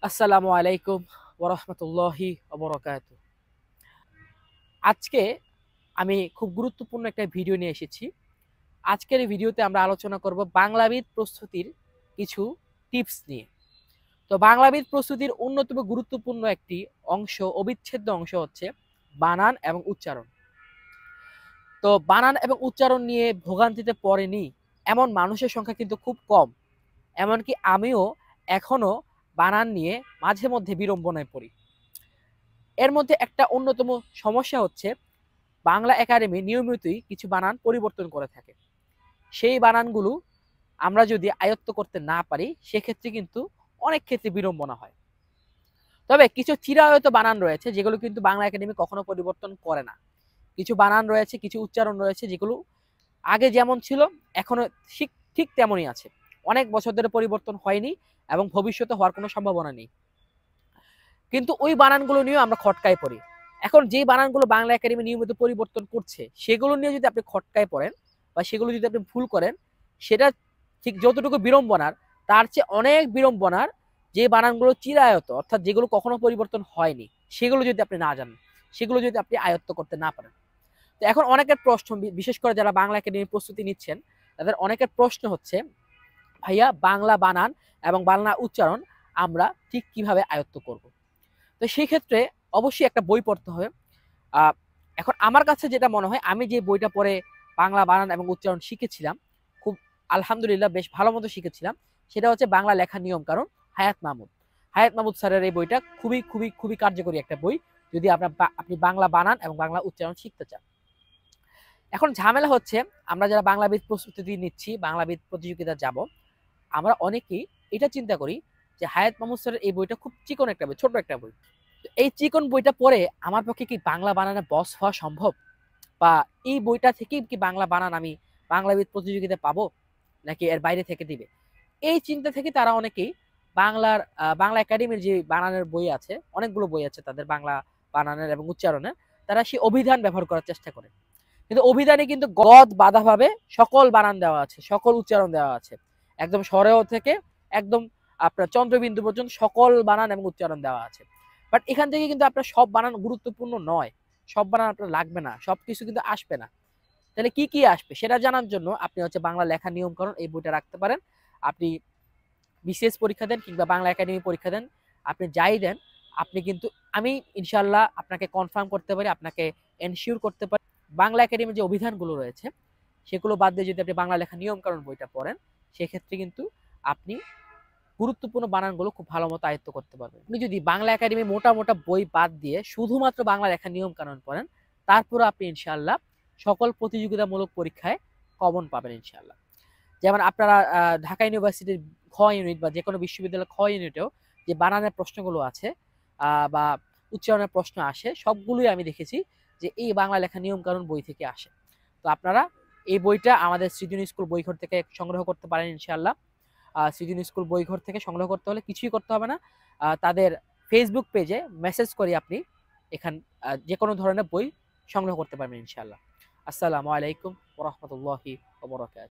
আসসালামু আলাইকুম ওয়া রাহমাতুল্লাহি ওয়া বারাকাতুহু। আজকে আমি খুব গুরুত্বপূর্ণ একটা ভিডিও নিয়ে এসেছি। আজকের এই ভিডিওতে আমরা আলোচনা করব বাংলাবিদ প্রস্তুতির কিছু টিপস নিয়ে। তো বাংলাবিদ প্রস্তুতির অন্যতম গুরুত্বপূর্ণ একটি অংশ, অবিচ্ছেদ্য অংশ হচ্ছে বানান এবং উচ্চারণ। তো বানান এবং উচ্চারণ নিয়ে ভোগান্তিতে পড়েনি এমন মানুষের সংখ্যা কিন্তু খুব কম। এমনকি আমিও এখনো বানান নিয়ে মাঝে মধ্যে বিড়ম্বনায় পড়ি। এর মধ্যে একটা অন্যতম সমস্যা হচ্ছে বাংলা একাডেমি নিয়মিতই কিছু বানান পরিবর্তন করে থাকে। সেই বানানগুলো আমরা যদি আয়ত্ত করতে না পারি সেক্ষেত্রে কিন্তু অনেক ক্ষেত্রে বিড়ম্বনা হয়। তবে কিছু চিরায়ত বানান রয়েছে যেগুলো কিন্তু বাংলা একাডেমি কখনো পরিবর্তন করে না। কিছু বানান রয়েছে, কিছু উচ্চারণ রয়েছে যেগুলো আগে যেমন ছিল এখনো ঠিক ঠিক তেমনই আছে। অনেক বছর ধরে পরিবর্তন হয়নি এবং ভবিষ্যতে হওয়ার কোনো সম্ভাবনা নেই। কিন্তু ওই বানানগুলো নিয়েও আমরা খটকায় পড়ি। এখন যে বানানগুলো বাংলা একাডেমি নিয়মিত পরিবর্তন করছে সেগুলো নিয়ে যদি আপনি খটকায় পড়েন বা সেগুলো যদি আপনি ভুল করেন, সেটা ঠিক যতটুকু বিড়ম্বনার তার চেয়ে অনেক বিড়ম্বনার যে বানানগুলো চিরায়ত, অর্থাৎ যেগুলো কখনো পরিবর্তন হয়নি, সেগুলো যদি আপনি না জানেন, সেগুলো যদি আপনি আয়ত্ত করতে না পারেন। তো এখন অনেকের প্রশ্ন, বিশেষ করে যারা বাংলা একাডেমির প্রস্তুতি নিচ্ছেন, তাদের অনেকের প্রশ্ন হচ্ছে, ভাইয়া বাংলা বানান এবং বাংলা উচ্চারণ আমরা ঠিক কিভাবে আয়ত্ত করব? তো সেই ক্ষেত্রে অবশ্যই একটা বই পড়তে হবে। এখন আমার কাছে যেটা মনে হয়, আমি যে বইটা পড়ে বাংলা বানান এবং উচ্চারণ শিখেছিলাম, খুব আলহামদুলিল্লাহ বেশ ভালো মতো শিখেছিলাম, সেটা হচ্ছে বাংলা লেখার নিয়ম কানুন, হায়াত মাহমুদ। হায়াত মাহমুদ স্যারের এই বইটা খুবই খুবই খুবই কার্যকরী একটা বই যদি আপনি বাংলা বানান এবং বাংলা উচ্চারণ শিখতে চান। এখন ঝামেলা হচ্ছে, আমরা যারা বাংলাবিদ প্রস্তুতি নিচ্ছি, বাংলাবিদ প্রতিযোগিতা যাব, আমরা অনেকেই এটা চিন্তা করি যে হায়াত মাহমুদ স্যারের এই বইটা খুব চিকন একটা বই, ছোট একটা বই। এই চিকন বইটা পড়ে আমার পক্ষে কি বাংলা বানানে বস হওয়া সম্ভব? বা এই বইটা থেকেই কি বাংলা বানান আমি বাংলাবিদ প্রতিযোগিতায় পাবো, নাকি এর বাইরে থেকে দিবে? এই চিন্তা থেকে তারা অনেকেই বাংলা একাডেমির যে বানানের বই আছে, অনেকগুলো বই আছে তাদের বাংলা বানানের এবং উচ্চারণের, তারা সেই অভিধান ব্যবহার করার চেষ্টা করে। কিন্তু অভিধানে কিন্তু গদ বাঁধাভাবে সকল বানান দেওয়া আছে, সকল উচ্চারণ দেওয়া আছে, একদম স্বরেও থেকে একদম আপনার চন্দ্রবিন্দু পর্যন্ত সকল বানান এবং উচ্চারণ দেওয়া আছে। বাট এখান থেকে কিন্তু আপনার সব বানান গুরুত্বপূর্ণ নয়, সব বানান আপনার লাগবে না, সবকিছু কিন্তু আসবে না। তাহলে কি কি আসবে সেটা জানার জন্য আপনি হচ্ছে বাংলা লেখার নিয়মকানুন এই বইটা রাখতে পারেন। আপনি বিসিএস পরীক্ষা দেন কিংবা বাংলা একাডেমি পরীক্ষা দেন, আপনি যাই দেন, আপনি কিন্তু, আমি ইনশাল্লাহ আপনাকে কনফার্ম করতে পারি, আপনাকে এনশিওর করতে পারি, বাংলা একাডেমির যে অভিধানগুলো রয়েছে সেগুলো বাদ দিয়ে যদি আপনি বাংলা লেখা নিয়ম কানুন বইটা পড়েন, সেক্ষেত্রে কিন্তু আপনি গুরুত্বপূর্ণ বানানগুলো খুব ভালো মতো আয়ত্ত করতে পারবেন। আপনি যদি বাংলা একাডেমি মোটা মোটা বই বাদ দিয়ে শুধুমাত্র বাংলা লেখা নিয়ম কানুন পড়েন, তারপরে আপনি ইনশাল্লাহ সকল প্রতিযোগিতামূলক পরীক্ষায় কমন পাবেন ইনশাল্লাহ। যেমন আপনারা ঢাকা ইউনিভার্সিটির খ ইউনিট বা যে কোনো বিশ্ববিদ্যালয়ের খ ইউনিটেও যে বানানের প্রশ্নগুলো আছে বা উচ্চারণের প্রশ্ন আসে, সবগুলোই আমি দেখেছি যে এই বাংলা লেখা নিয়ম কানুন বই থেকে আসে। তো আপনারা এই বইটা আমাদের সৃজন স্কুল বইঘর থেকে সংগ্রহ করতে পারেন ইনশাআল্লাহ। সৃজন স্কুল বইঘর থেকে সংগ্রহ করতে হলে কিছুই করতে হবে না, তাদের ফেসবুক পেজে মেসেজ করে আপনি এখান যে কোনো ধরনের বই সংগ্রহ করতে পারবেন ইনশাআল্লাহ। আসসালামু আলাইকুম ওয়া রাহমাতুল্লাহি ওয়া বারাকাতুহু।